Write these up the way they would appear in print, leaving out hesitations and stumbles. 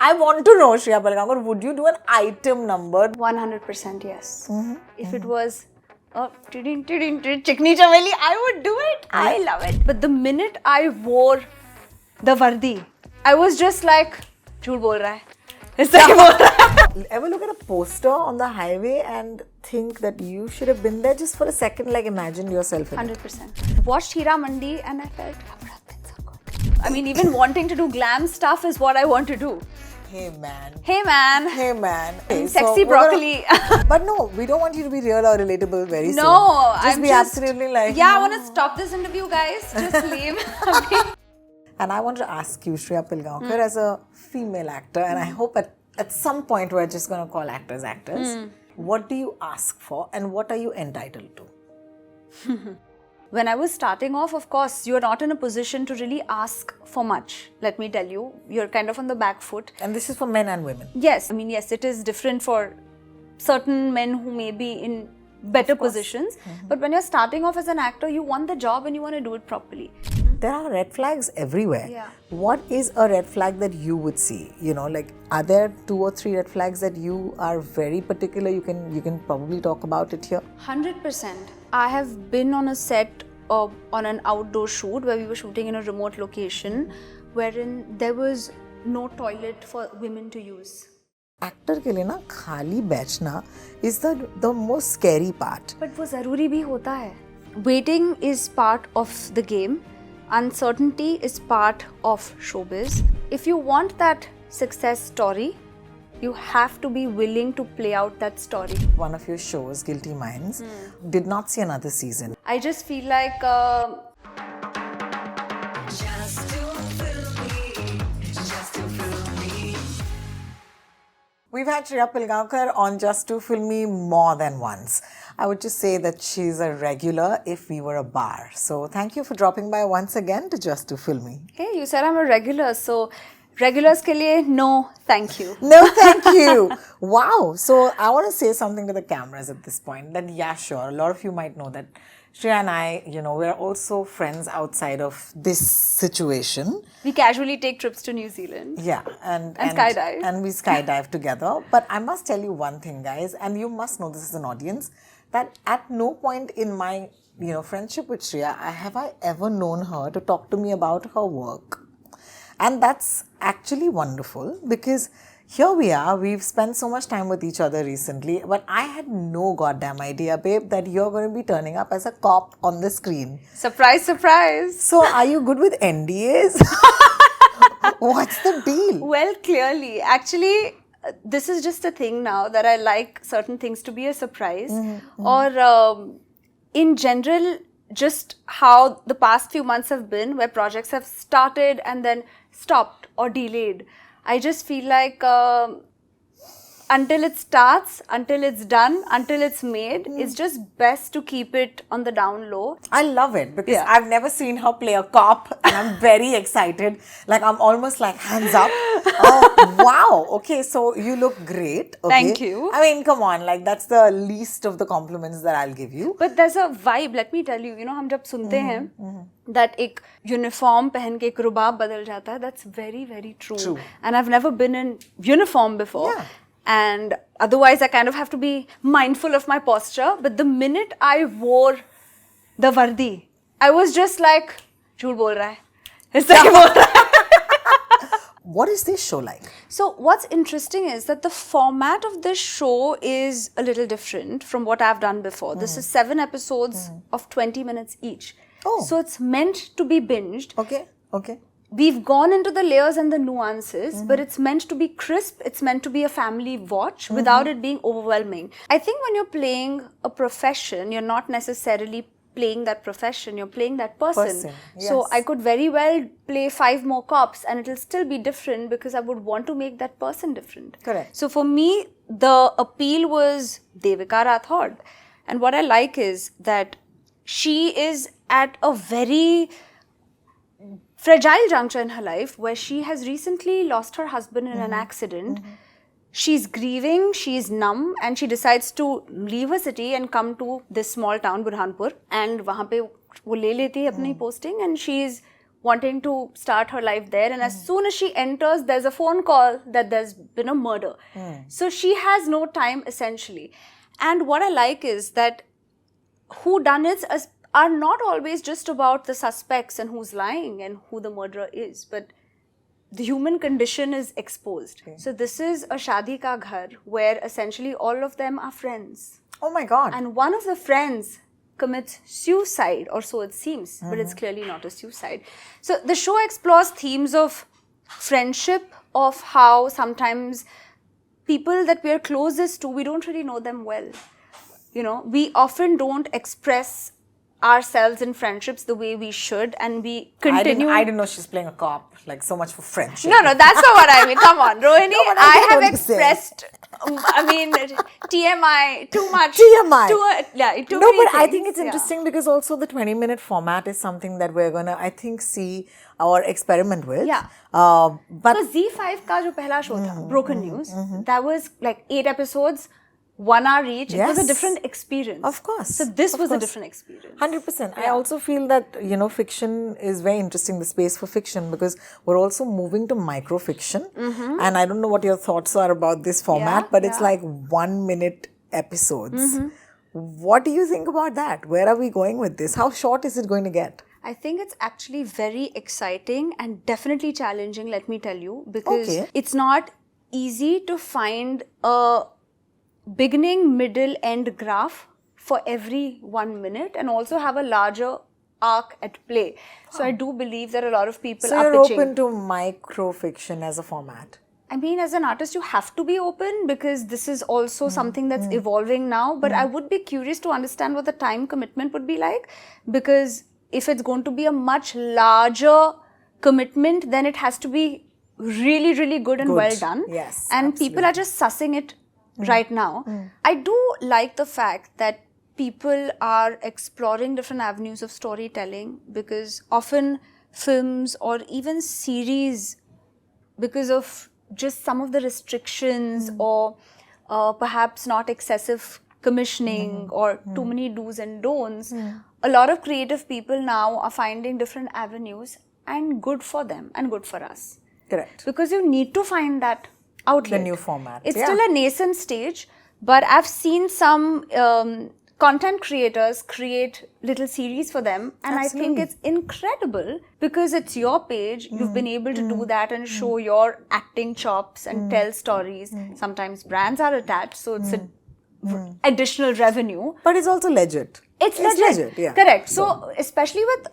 I want to know, Shriya Pilgaonkar, would you do an item number? 100% yes. If it was Chikni Chameli, I would do it. I love it. But the minute I wore the vardi, I was just like, झूठ बोल रहा है. सही बोल रहा है. Ever look at a poster on the highway and think that you should have been there just for a second, like imagine yourself in 100%. Watched Hira Mandi and I felt, I mean, even wanting to do glam stuff is what I want to do. Hey man. Hey man. Hey man. Hey, Sexy broccoli. But no, we don't want you to be real or relatable very soon. No, just be absolutely like. Yeah, I want to stop this interview, guys. Just leave. And I want to ask you, Shriya Pilgaonkar, as a female actor, and I hope at some point we're just going to call actors actors. What do you ask for and what are you entitled to? When I was starting off, of course, you're not in a position to really ask for much. Let me tell you, you're kind of on the back foot. And this is for men and women. Yes, I mean, yes, it is different for certain men who may be in better positions. But when you're starting off as an actor, you want the job and you want to do it properly. There are red flags everywhere. Yeah. What is a red flag that you would see? You know, like, are there 2 or 3 red flags that you are very particular? You can probably talk about it here. 100%. I have been on a set on an outdoor shoot where we were shooting in a remote location wherein there was no toilet for women to use. Actor के लिए ना खाली बैठना is the most scary part. But वो ज़रूरी भी होता है. Waiting is part of the game. Uncertainty is part of showbiz. If you want that success story, you have to be willing to play out that story. One of your shows, Guilty Minds, did not see another season. I just feel like We've had Shriya Pilgaonkar on Just to Film Me more than once. I would just say that she's a regular if we were a bar. So thank you for dropping by once again to Just to Film Me. Hey, you said I'm a regular, so regulars ke liye, no, thank you. No, thank you. Wow. So I want to say something to the cameras at this point. That yeah, sure. A lot of you might know that Shriya and I, we're also friends outside of this situation. We casually take trips to New Zealand. Yeah. And skydive. And we skydive together. But I must tell you one thing, guys, and you must know this as an audience, that at no point in my, friendship with Shriya, have I ever known her to talk to me about her work. And that's actually wonderful because here we are, we've spent so much time with each other recently, but I had no goddamn idea, babe, that you're going to be turning up as a cop on the screen. Surprise, surprise. So are you good with NDAs? What's the deal? Well, clearly, actually, this is just a thing now that I like certain things to be a surprise. Or in general, just how the past few months have been, where projects have started and then stopped or delayed. I just feel like until it starts, until it's done, until it's made, it's just best to keep it on the down low. I love it because I've never seen her play a cop and I'm very excited. Like I'm almost like hands up. Oh, wow. Okay, so you look great. Okay. Thank you. I mean, come on. Like that's the least of the compliments that I'll give you. But there's a vibe. Let me tell you, हम जब सुनते हैं that एक uniform पहन के एक रुबाब बदल जाता है, that's very, very true. And I've never been in uniform before. Yeah. And otherwise, I kind of have to be mindful of my posture. But the minute I wore the vardi, I was just like, झूठ बोल रहा है. सही बोल रहा है. What is this show like? So what's interesting is that the format of this show is a little different from what I've done before. This is 7 episodes of 20 minutes each. Oh. So it's meant to be binged. Okay. We've gone into the layers and the nuances, but it's meant to be crisp. It's meant to be a family watch without it being overwhelming. I think when you're playing a profession, you're not necessarily playing that profession, you're playing that person. Yes. So I could very well play 5 more cops and it'll still be different because I would want to make that person different. Correct. So for me, the appeal was Devika Rathod. And what I like is that she is at a very fragile juncture in her life where she has recently lost her husband in an accident. She's grieving, she's numb, and she decides to leave her city and come to this small town, Burhanpur. And वहाँ पे वो ले लेती है अपनी posting and she's wanting to start her life there. And as soon as she enters, there's a phone call that there's been a murder. So she has no time essentially. And what I like is that whodunits are not always just about the suspects and who's lying and who the murderer is, but the human condition is exposed. So this is a Shadi Ka Ghar where essentially all of them are friends. Oh my God. And one of the friends commits suicide, or so it seems, but it's clearly not a suicide. So the show explores themes of friendship, of how sometimes people that we are closest to, we don't really know them well. You know, we often don't express ourselves in friendships the way we should, and we continue. I didn't know she's playing a cop. Like, so much for friendship. No, that's not what I mean. Come on, Rohini. No, I have expressed, TMI, too much. TMI. Too No, many but things. I think it's interesting because also the 20-minute format is something that we're going to, I think, see or experiment with. Yeah. But so Z5 ka jo pehla show tha, Broken News, that was like 8 episodes, 1 hour each. It was a different experience. Of course. So this was a different experience. 100%. I also feel that, fiction is very interesting, the space for fiction, because we're also moving to micro-fiction. And I don't know what your thoughts are about this format, but it's like 1-minute episodes. What do you think about that? Where are we going with this? How short is it going to get? I think it's actually very exciting and definitely challenging, let me tell you, because it's not easy to find a beginning, middle, end graph for every 1 minute and also have a larger arc at play. So I do believe that a lot of people are you're pitching. open to micro-fiction as a format? I mean, as an artist, you have to be open because this is also something that's evolving now. But I would be curious to understand what the time commitment would be like, because if it's going to be a much larger commitment, then it has to be really, really good and well done. Yes, and people are just sussing it right now. I do like the fact that people are exploring different avenues of storytelling, because often films or even series, because of just some of the restrictions or perhaps not excessive commissioning or too many do's and don'ts, a lot of creative people now are finding different avenues, and good for them and good for us. Correct. Because you need to find that outlet. The new format. It's still a nascent stage, but I've seen some content creators create little series for them, and I think it's incredible because it's your page. You've been able to do that and show your acting chops and tell stories. Sometimes brands are attached, so it's an additional revenue. But it's also legit. It's legit. Yeah. Correct. So, especially with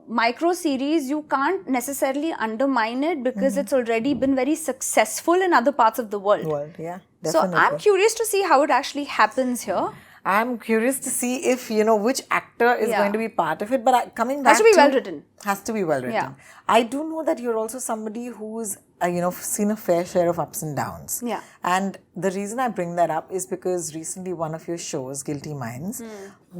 micro series, you can't necessarily undermine it because it's already been very successful in other parts of the world. Yeah, definitely. So, I'm curious to see how it actually happens here. I'm curious to see if, which actor is going to be part of it. But coming back has to be well written. Has to be well written. Yeah. I do know that you're also somebody who's, seen a fair share of ups and downs. Yeah. And the reason I bring that up is because recently one of your shows, Guilty Minds,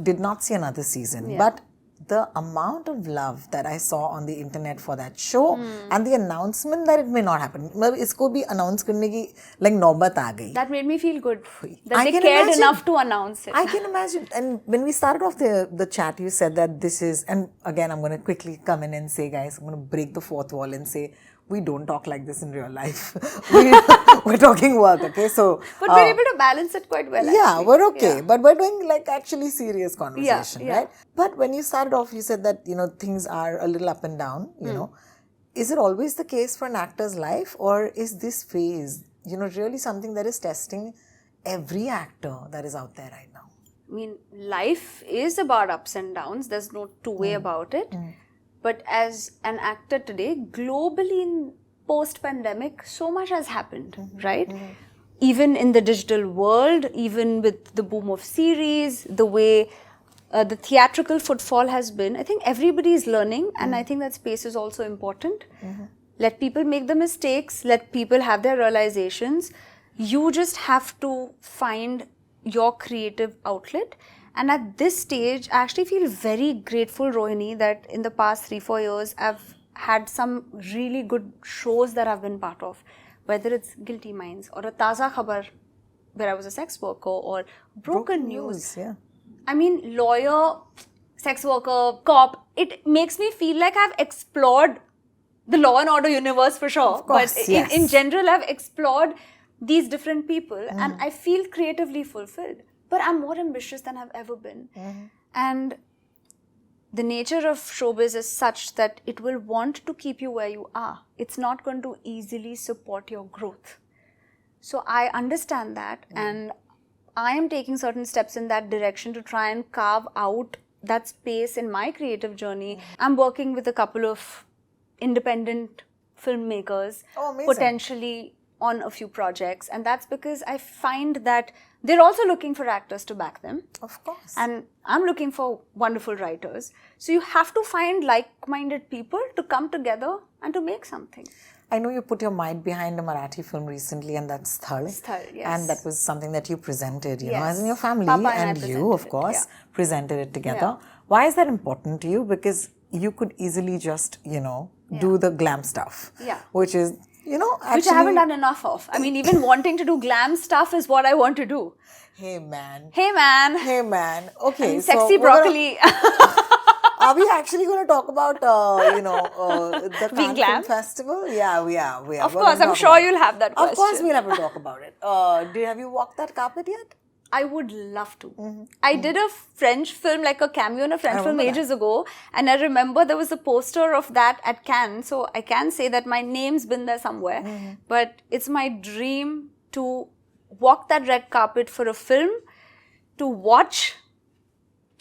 did not see another season. Yeah. But the amount of love that I saw on the internet for that show and the announcement that it may not happen. Isko bhi announce karne ki like naubat aa gayi. That made me feel good. That they cared enough to announce it. I can imagine. And when we started off the chat, you said that this is, and again, I'm going to quickly come in and say, guys, I'm going to break the fourth wall and say, we don't talk like this in real life. We're talking work, okay? So, but we're able to balance it quite well. Yeah, actually. We're okay. Yeah. But we're doing like actually serious conversation, right? But when you started off, you said that, things are a little up and down, you know. Is it always the case for an actor's life, or is this phase, really something that is testing every actor that is out there right now? I mean, life is about ups and downs. There's no two-way about it. But as an actor today, globally in post-pandemic, so much has happened, right? Even in the digital world, even with the boom of series, the way the theatrical footfall has been, I think everybody is learning, and I think that space is also important. Let people make the mistakes, let people have their realizations. You just have to find your creative outlet. And at this stage, I actually feel very grateful, Rohini, that in the past 3-4 years, I've had some really good shows that I've been part of. Whether it's Guilty Minds or a Taza Khabar, where I was a sex worker, or Broken News. Yeah. I mean, lawyer, sex worker, cop, it makes me feel like I've explored the law and order universe for sure. Of course, but yes. in general, I've explored these different people and I feel creatively fulfilled. But I'm more ambitious than I've ever been. And the nature of showbiz is such that it will want to keep you where you are. It's not going to easily support your growth. So I understand that and I am taking certain steps in that direction to try and carve out that space in my creative journey. I'm working with a couple of independent filmmakers, potentially on a few projects. And that's because I find that they're also looking for actors to back them. Of course. And I'm looking for wonderful writers. So you have to find like-minded people to come together and to make something. I know you put your might behind a Marathi film recently, and that's Chhal. Chhal, yes. And that was something that you presented, you know, Yes. as in your family Papa and I you, of presented it, course, yeah. presented it together. Why is that important to you? Because you could easily just, you know, do the glam stuff. Yeah. Which is, you know, actually... Which I haven't done enough of. I mean, even wanting to do glam stuff is what I want to do. Hey, man. Hey, man. Hey, man. Okay, I mean, so sexy broccoli. Are we actually going to talk about, the Being Cannes glam? Film Festival? Yeah, we are. Of course, I'm sure you'll have that question. Of course, we'll have to talk about it. Have you walked that carpet yet? I would love to. I did a French film, like a cameo in a French film ages ago. And I remember there was a poster of that at Cannes. So I can say that my name's been there somewhere. But it's my dream to walk that red carpet for a film, to watch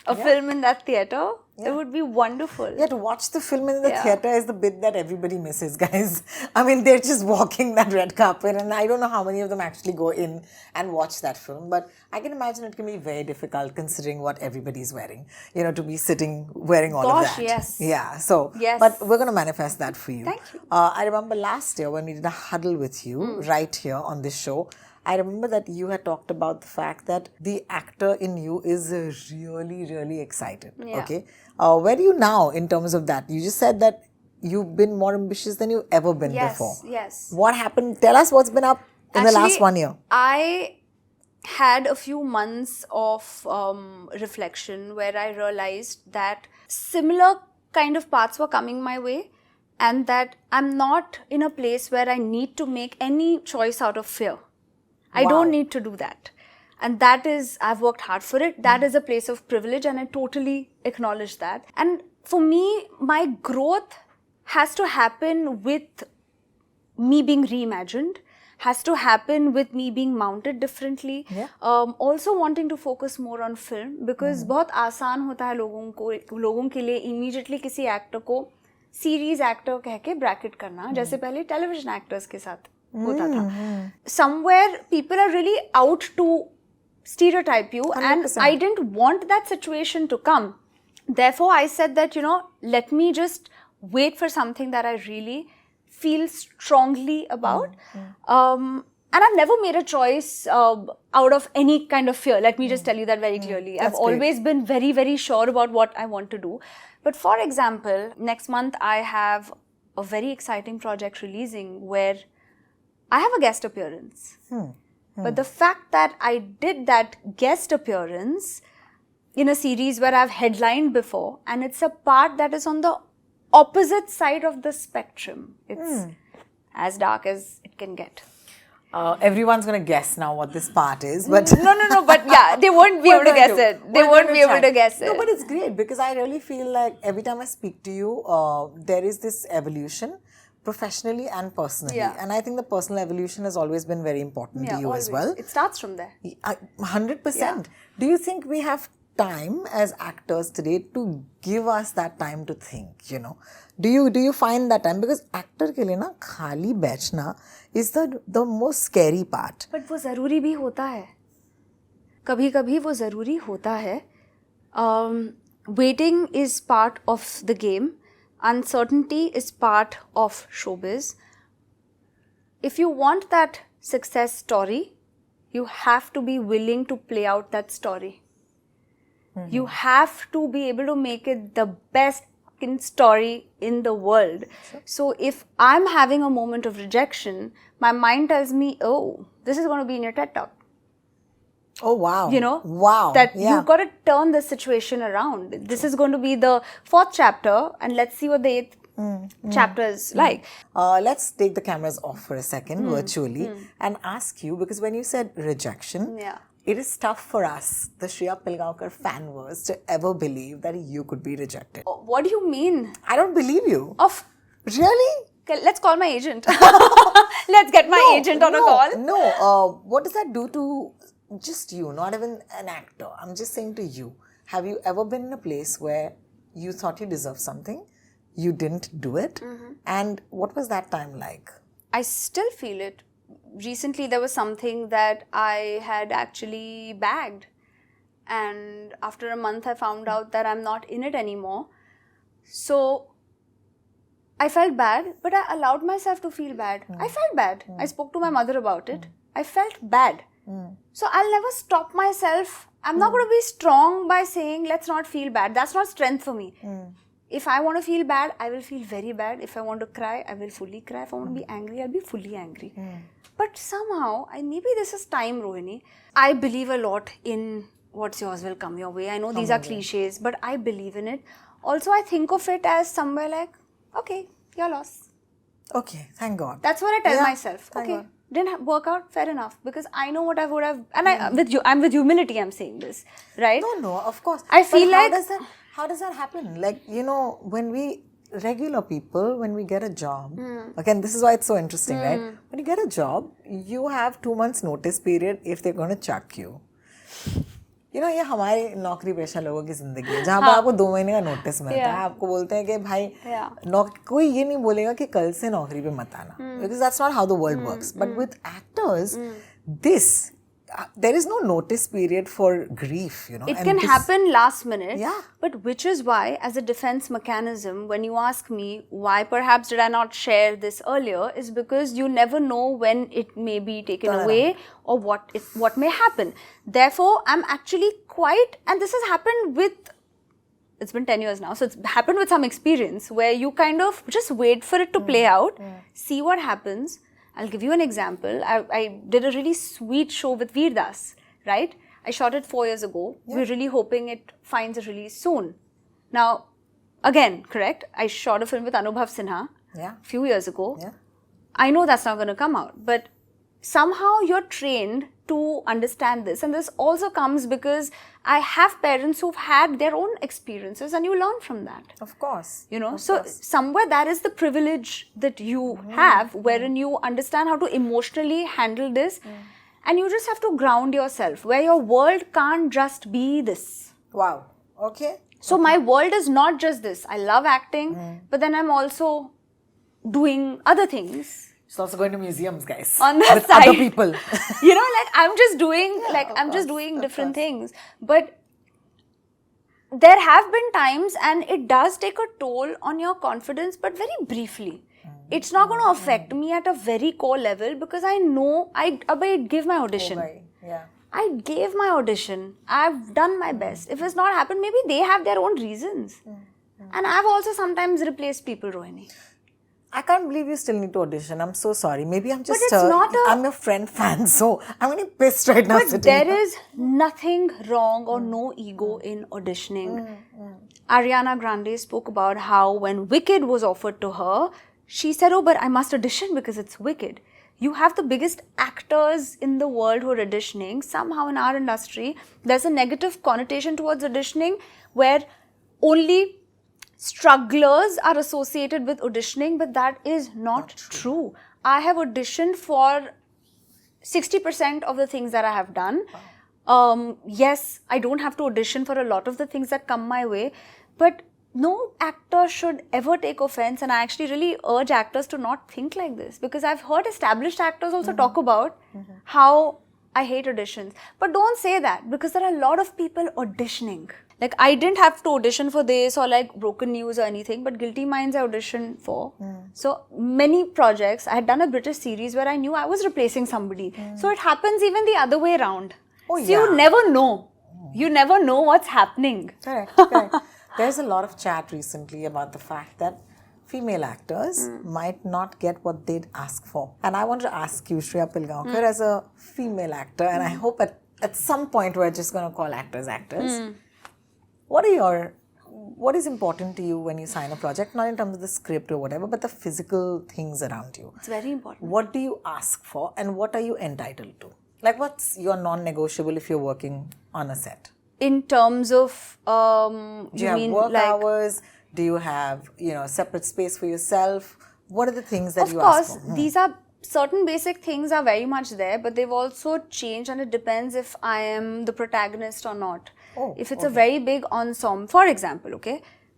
a film in that theatre. It would be wonderful. Yeah, to watch the film in the theatre is the bit that everybody misses, guys. I mean, they're just walking that red carpet, and I don't know how many of them actually go in and watch that film. But I can imagine it can be very difficult considering what everybody's wearing, you know, to be sitting wearing all of that. Yes. Yeah, so, yes. But we're going to manifest that for you. Thank you. I remember last year when we did a huddle with you right here on this show, I remember that you had talked about the fact that the actor in you is really, really excited. Yeah. Okay. Where are you now in terms of that? You just said that you've been more ambitious than you've ever been before. Yes. What happened? Tell us what's been up in the last 1 year. I had a few months of reflection where I realized that similar kind of paths were coming my way and that I'm not in a place where I need to make any choice out of fear. I don't need to do that. And that is, I've worked hard for it. That is a place of privilege and I totally acknowledge that. And for me, my growth has to happen with me being reimagined, has to happen with me being mounted differently. Yeah. Also wanting to focus more on film because बहुत आसान होता है लोगों के लिए immediately किसी actor को series actor कह के bracket करना जैसे पहले television actors के साथ होता था. Somewhere people are really out to stereotype you 100%. And I didn't want that situation to come. Therefore, I said that, let me just wait for something that I really feel strongly about. And I've never made a choice out of any kind of fear. Let me just tell you that very clearly. I've always been very, very sure about what I want to do. But for example, next month I have a very exciting project releasing where I have a guest appearance. But the fact that I did that guest appearance in a series where I've headlined before and it's a part that is on the opposite side of the spectrum. It's as dark as it can get. Everyone's going to guess now what this part is. But No. But yeah, they won't be able to guess it. They won't be able to guess it. No, but it's great because I really feel like every time I speak to you, there is this evolution. Professionally and personally. Yeah. And I think the personal evolution has always been very important to you always. as well. It starts from there. 100%. Yeah. Do you think we have time as actors today to give us that time to think, Do you find that time? Because actor ke liye na khali बैठना is the most scary part. But वो ज़रूरी भी होता है. कभी-कभी वो ज़रूरी होता है. Waiting is part of the game. Uncertainty is part of showbiz. If you want that success story, you have to be willing to play out that story. You have to be able to make it the best story in the world. Sure. So if I'm having a moment of rejection, my mind tells me, oh, this is going to be in your TED Talk. Oh, wow. You know, wow. that Yeah. you've got to turn the situation around. This is going to be the 4th chapter, and let's see what the 8th chapter is like. Let's take the cameras off for a second virtually and ask you, because when you said rejection, Yeah. it is tough for us, the Shriya Pilgaonkar fanverse, to ever believe that you could be rejected. What do you mean? I don't believe you. Really? Okay, let's call my agent. Let's get my agent on a call. No, what does that do to just you, not even an actor? I'm just saying to you, have you ever been in a place where you thought you deserved something, you didn't do it, and what was that time like? I still feel it. Recently, there was something that I had actually bagged, and after a month, I found out that I'm not in it anymore. So I felt bad, but I allowed myself to feel bad. I felt bad. I spoke to my mother about it. I felt bad. So I'll never stop myself. I'm not going to be strong by saying, let's not feel bad. That's not strength for me. If I want to feel bad, I will feel very bad. If I want to cry, I will fully cry. If I want to be angry, I'll be fully angry. But somehow, maybe this is time, Rohini. I believe a lot in what's yours will come your way. I know these are cliches, but I believe in it. Also, I think of it as somewhere like, okay, your loss. Okay, thank God. That's what I tell myself. Thank Okay, God. didn't work out, fair enough. Because I know what I would have, and I'm with humility, I'm saying this, right? No, of course. I feel but like how does that happen? Like, you know, when we regular people, when we get a job, again, this is why it's so interesting, right? When you get a job, you have 2 months notice period if they're going to chuck you. You know, ये हमारे नौकरी पेशा लोगों की जिंदगी है जहाँ पर आपको 2 महीने का नोटिस मिलता है, आपको बोलते हैं कि भाई कोई ये नहीं बोलेगा कि कल से नौकरी पे मत आना, because that's not how the world works. But with actors, this there is no notice period for grief, you know. it can happen last minute. Yeah. But which is why, as a defense mechanism, when you ask me why perhaps did I not share this earlier, is because you never know when it may be taken away or what may happen. Therefore, I'm actually quite, and this has happened with, it's been 10 years now, so it's happened with some experience where you kind of just wait for it to play out, see what happens. I'll give you an example. I did a really sweet show with Veer Das, right? I shot it 4 years ago. Yeah. We're really hoping it finds a release soon. Now, again, correct? I shot a film with Anubhav Sinha a few years ago. Yeah. I know that's not going to come out, but somehow you're trained to understand this. And this also comes because I have parents who've had their own experiences and you learn from that. Of course. You know, somewhere that is the privilege that you have, wherein you understand how to emotionally handle this. And you just have to ground yourself, where your world can't just be this. Wow. Okay. So my world is not just this. I love acting, but then I'm also doing other things. She's also going to museums, guys. On that with side. Other people. You know, like I'm just doing, different things. But there have been times, and it does take a toll on your confidence, but very briefly. It's not going to affect me at a very core level because I know I gave my audition. I gave my audition. I've done my best. If it's not happened, maybe they have their own reasons. And I've also sometimes replaced people, Rohini. I can't believe you still need to audition. I'm so sorry. Maybe I'm just I'm a friend fan, so I'm getting pissed right now. But there is nothing wrong or no ego in auditioning. Ariana Grande spoke about how when Wicked was offered to her, she said, oh, but I must audition because it's Wicked. You have the biggest actors in the world who are auditioning. Somehow in our industry, there's a negative connotation towards auditioning where only strugglers are associated with auditioning, but that is not true. I have auditioned for 60% of the things that I have done. Yes, I don't have to audition for a lot of the things that come my way, but no actor should ever take offense, and I actually really urge actors to not think like this, because I've heard established actors also talk about how I hate auditions. But don't say that, because there are a lot of people auditioning. Like, I didn't have to audition for this or like Broken News or anything, but Guilty Minds I auditioned for. So many projects. I had done a British series where I knew I was replacing somebody. So it happens even the other way around. So you never know. You never know what's happening. Correct. There's a lot of chat recently about the fact that female actors might not get what they'd ask for. And I want to ask you, Shriya Pilgaonkar, as a female actor, and I hope at at some point we're just going to call actors actors. What is important to you when you sign a project? Not in terms of the script or whatever, but the physical things around you. It's very important. What do you ask for and what are you entitled to? Like, what's your non-negotiable if you're working on a set? In terms of, Do you have work hours? Do you have, separate space for yourself? What are the things that you ask for? Of course, these are certain basic things are very much there, but they've also changed, and it depends if I am the protagonist or not. If it's a very big ensemble, for example,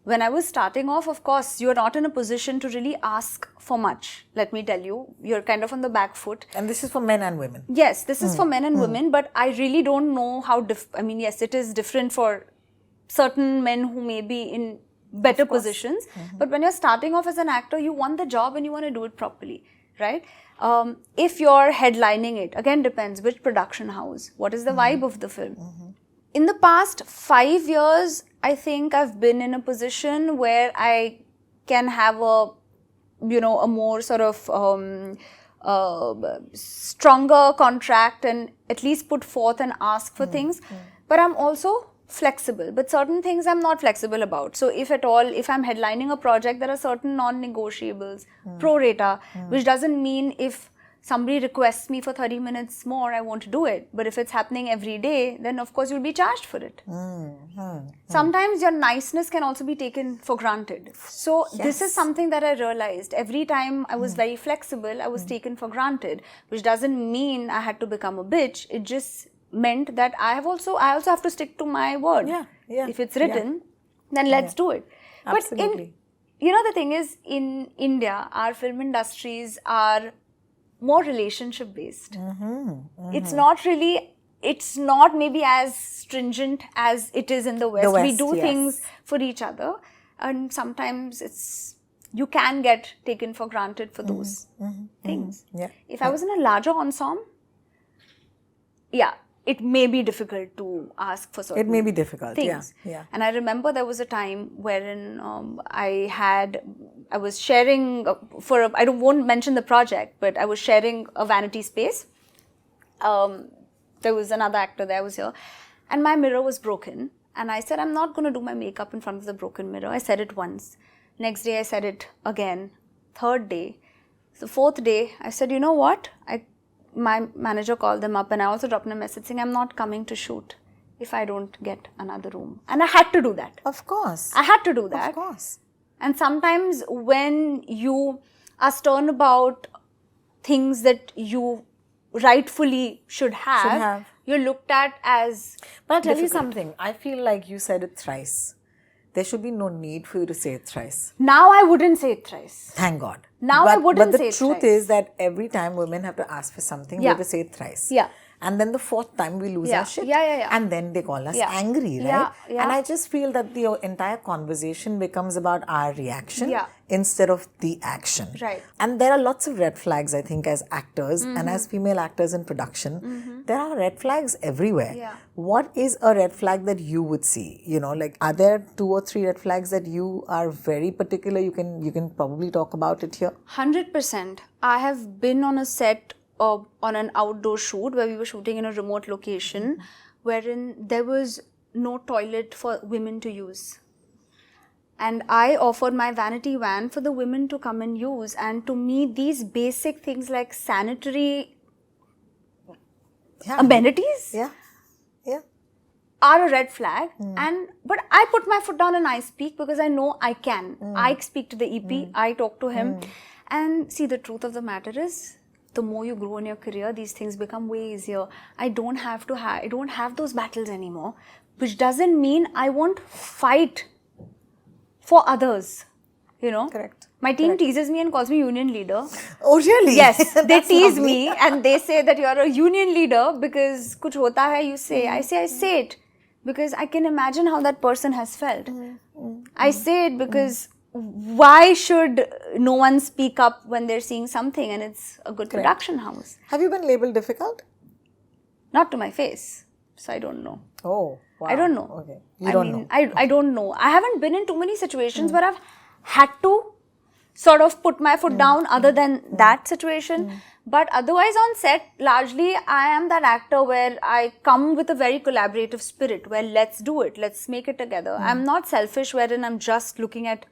when I was starting off, of course, you're not in a position to really ask for much. Let me tell you, you're kind of on the back foot. And this is for men and women. Yes, this is for men and women, but I really don't know how, yes, it is different for certain men who may be in better positions. But when you're starting off as an actor, you want the job and you want to do it properly, right? If you're headlining it, again depends which production house, what is the vibe of the film. In the past 5 years, I think I've been in a position where I can have a more sort of stronger contract and at least put forth and ask for things. But I'm also flexible. But certain things I'm not flexible about. So if at all, if I'm headlining a project, there are certain non-negotiables, pro rata, which doesn't mean if somebody requests me for 30 minutes more, I won't do it. But if it's happening every day, then of course you'll be charged for it. Sometimes your niceness can also be taken for granted. So this is something that I realized. Every time I was very flexible, I was taken for granted, which doesn't mean I had to become a bitch. It just meant that I also have to stick to my word. If it's written, then let's do it. Absolutely. But the thing is, in India, our film industries are more relationship based. It's not maybe as stringent as it is in the West. We do things for each other, and sometimes you can get taken for granted for those things. If I was in a larger ensemble, it may be difficult to ask for certain things. It may be difficult, things. And I remember there was a time wherein I was sharing, I won't mention the project, but I was sharing a vanity space. There was another actor there, I was here, and my mirror was broken. And I said, I'm not going to do my makeup in front of the broken mirror. I said it once. Next day, I said it again. Third day. The fourth day, I said, you know what? My manager called them up and I also dropped them a message saying, I'm not coming to shoot if I don't get another room. And I had to do that. Of course. I had to do that. Of course. And sometimes when you are stern about things that you rightfully should have, you're looked at as But I'll tell you something. I feel like you said it thrice. There should be no need for you to say it thrice. Now I wouldn't say it thrice. Thank God. I wouldn't say it thrice. But the truth is that every time women have to ask for something, we have to say it thrice. And then the fourth time we lose our shit. And then they call us angry, right? And I just feel that the entire conversation becomes about our reaction instead of the action. Right. And there are lots of red flags, I think, as actors and as female actors in production. There are red flags everywhere. What is a red flag that you would see? Are there 2 or 3 red flags that you are very particular? You can probably talk about it here. 100%. I have been on a set on an outdoor shoot where we were shooting in a remote location wherein there was no toilet for women to use. And I offered my vanity van for the women to come and use. And to me, these basic things like sanitary amenities are a red flag. But I put my foot down and I speak because I know I can. I speak to the EP, I talk to him. And see, the truth of the matter is, the more you grow in your career, these things become way easier. I don't have those battles anymore, which doesn't mean I won't fight for others. Correct. My team teases me and calls me union leader. Oh, really? Yes, they tease me and they say that you're a union leader because kuch hota hai, you say. I say it because I can imagine how that person has felt. I say it because why should no one speak up when they're seeing something and it's a good production house? Have you been labeled difficult? Not to my face. So I don't know. Oh, wow. I don't know. Okay. You don't know. I don't know. I haven't been in too many situations where I've had to sort of put my foot down other than that situation. But otherwise on set, largely I am that actor where I come with a very collaborative spirit, where let's do it, let's make it together. I'm not selfish wherein I'm just looking at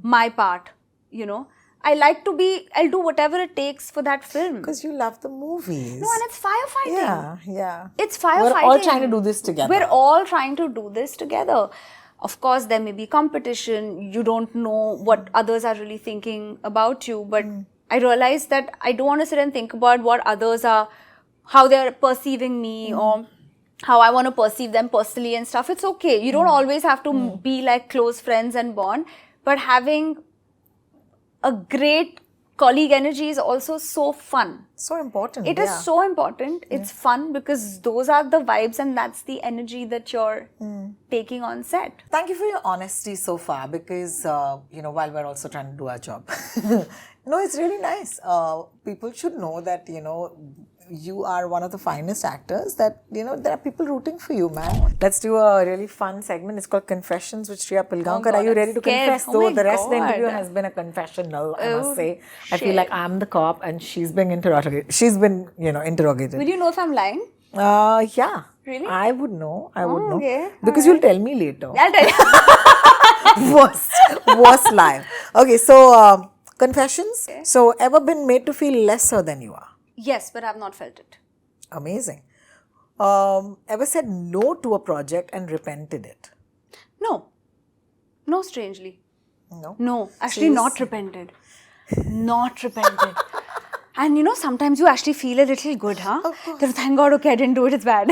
my part, you know. I like to be, I'll do whatever it takes for that film. Because you love the movies. No, and it's firefighting. Yeah. It's firefighting. We're all trying to do this together. We're all trying to do this together. Of course, there may be competition. You don't know what others are really thinking about you. But I realized that I don't want to sit and think about what others are, how they're perceiving me or how I want to perceive them personally and stuff. It's okay. You don't always have to be like close friends and bond. But having a great colleague energy is also so fun. So important. It is so important. It's fun because those are the vibes and that's the energy that you're taking on set. Thank you for your honesty so far because, you know, while we're also trying to do our job. No, it's really nice. People should know that, you know, you are one of the finest actors that, you know, there are people rooting for you, man. Let's do a really fun segment. It's called Confessions with Shriya Pilgaonkar. Are you ready to confess? Though the rest of the interview has been a confessional, I must say. I feel like I'm the cop and she's being interrogated. She's been, you know, interrogated. Will you know if I'm lying? Yeah. Really? I would know. I would know. Okay. Because you'll tell me later. I'll tell you. Worst lie. Okay, so confessions. Okay. So, ever been made to feel lesser than you are? Yes, but I've not felt it. Amazing. Ever said no to a project and repented it? No. No, strangely. No? No, actually not repented. Not repented. And you know, sometimes you actually feel a little good, huh? Thank God, okay, I didn't do it, it's bad.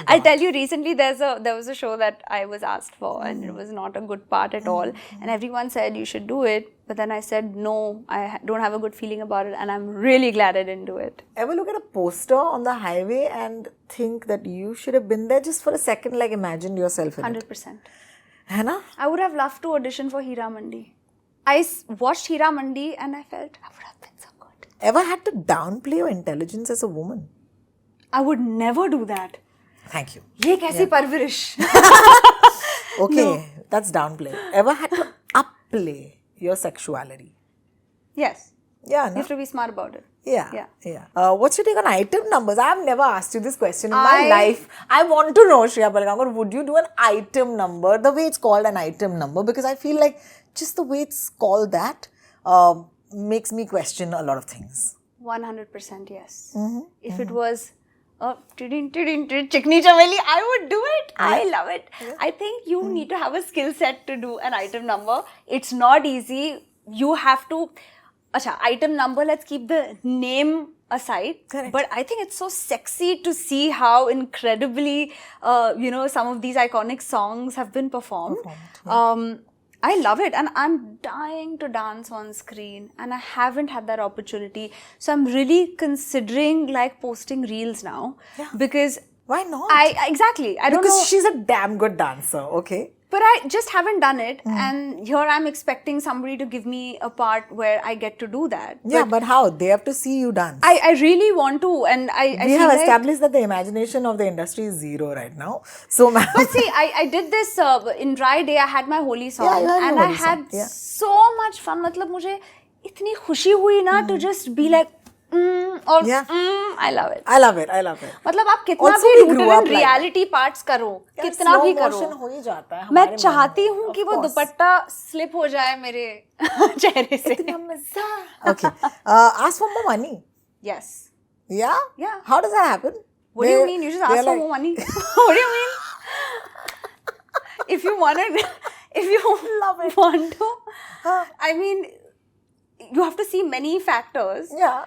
I'll tell you, recently there was a show that I was asked for and it was not a good part at all. And everyone said you should do it. But then I said, no, I don't have a good feeling about it and I'm really glad I didn't do it. Ever look at a poster on the highway and think that you should have been there just for a second, like imagine yourself in 100%. it? Hannah? I would have loved to audition for Hira Mandi. I watched Hira Mandi and I felt I would have been so good. Ever had to downplay your intelligence as a woman? I would never do that. Thank you. ये कैसी परवरिश? Okay, that's downplay. Ever had to upplay your sexuality? Yes. Yeah, You no? have to be smart about it. Yeah. What's your take on item numbers? I've never asked you this question in my life. I want to know, Shriya Pilgaonkar, would you do an item number? The way it's called an item number, because I feel like just the way it's called that makes me question a lot of things. 100% yes. If it was Chikni Chameli, I would do it. I love it. I think you need to have a skill set to do an item number. It's not easy. You have to... item number, let's keep the name aside. Correct. But I think it's so sexy to see how incredibly, some of these iconic songs have been performed. I love it and I'm dying to dance on screen and I haven't had that opportunity. So I'm really considering like posting reels now because... Why not? Exactly. I don't know. Because she's a damn good dancer, okay? But I just haven't done it and here I'm expecting somebody to give me a part where I get to do that. Yeah, but how? They have to see you dance. I really want to and we have established that the imagination of the industry is zero right now. So, but see, I did this in Dry Day, I had my Holi song and I had so much fun. मतलब मुझे इतनी खुशी हुई ना to just be like I love it. I love it. मतलब आप कितना भी rooted in reality parts करो, कितना भी करो, हो ही जाता है. मैं चाहती हूँ कि वो दुपट्टा slip हो जाए मेरे चेहरे से. Okay. Ask for more money. Yes. Yeah? Yeah. How does that happen? What do you mean? You just ask for more money? What do you mean? If you want to, I mean, you have to see many factors. Yeah.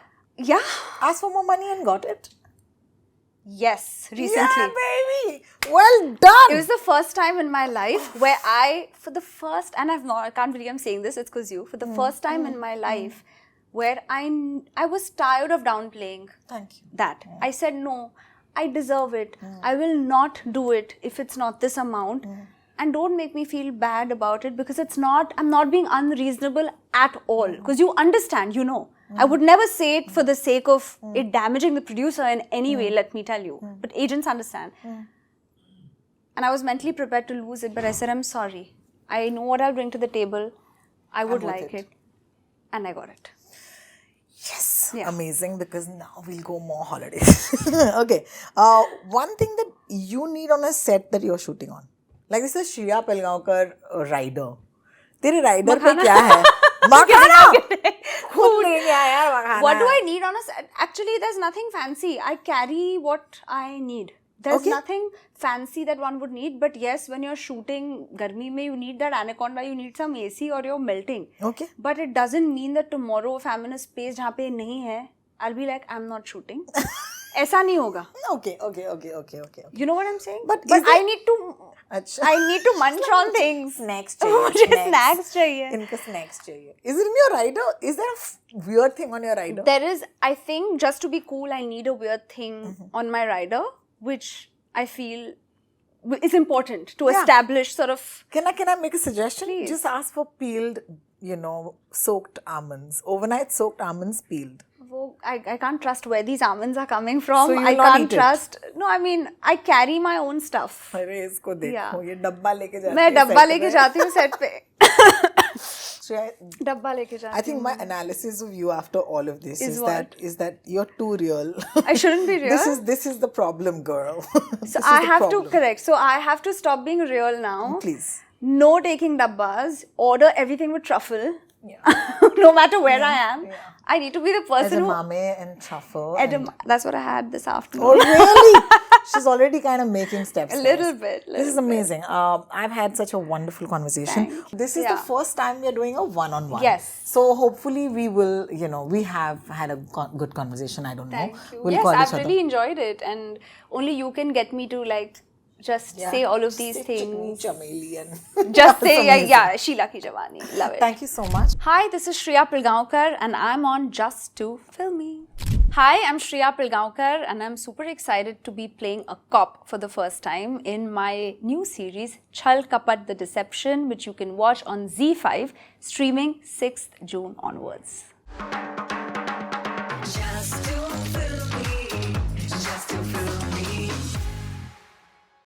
Asked for more money and got it? Yes, recently. Yeah, baby. Well done. It was the first time in my life where I can't believe I'm saying this, it's because for the first time in my life where I was tired of downplaying that. I said, no, I deserve it. I will not do it if it's not this amount. And don't make me feel bad about it because I'm not being unreasonable at all. Because you understand, you know. I would never say it for the sake of it damaging the producer in any way, let me tell you. But agents understand. And I was mentally prepared to lose it, but I said, I'm sorry. I know what I'll bring to the table. I would like it. And I got it. Yes. Yeah. Amazing, because now we'll go more holidays. Okay. One thing that you need on a set that you're shooting on. Like this is Shriya Pilgaonkar rider. तेरे rider पे क्या है? मखाना. खुद लेके आया यार मखाना. What do I need on a set? Actually, there's nothing fancy. I carry what I need. There's nothing fancy that one would need. But yes, when you're shooting garmi mein, you need that anaconda, you need some AC or you're melting. Okay. But it doesn't mean that tomorrow if I'm in a space जहाँ पे नहीं है, I'll be like, I'm not shooting. ऐसा नहीं होगा. Okay. You know what I'm saying? But I need to munch on things. Snacks चाहिए. मुझे snacks चाहिए. इनको snacks चाहिए. Is it in your rider? Is there a weird thing on your rider? There is, I think, just to be cool, I need a weird thing on my rider, which I feel is important to establish sort of. Can I make a suggestion? Please. Just ask for peeled, soaked almonds. Overnight soaked almonds peeled. I can't trust where these almonds are coming from. So you I will not can't eat it? trust. No, I mean, I carry my own stuff. अरे इसको देखो, Yeah. ये डब्बा लेके जाती है. मैं डब्बा set लेके में. जाती हूँ सेट पे. Shriya, डब्बा लेके जाती हूँ. I think my analysis of you after all of this Is is that you're too real. I shouldn't be real. This is the problem, girl. So I have to correct. So I have to stop being real now. Please. No taking dabbas. Order everything with truffle. Yeah. No matter where I am. Yeah. I need to be the person who. Edamame and truffle. That's what I had this afternoon. Oh, really? She's already kind of making steps. A little bit. This is amazing. I've had such a wonderful conversation. Thanks. This is the first time we're doing a one-on-one. Yes. So hopefully we will, we have had a good conversation. I don't know. Thank you. We'll Yes, call I've each other. really enjoyed it, and only you can get me to just say all of these things. Chameleon. Just say Sheila ki Jawani. Love it. Thank you so much. Hi, this is Shriya Pilgaonkar and I'm on Just to Film Me. Hi, I'm Shriya Pilgaonkar and I'm super excited to be playing a cop for the first time in my new series Chhal Kapat The Deception, which you can watch on Z5, streaming 6th June onwards.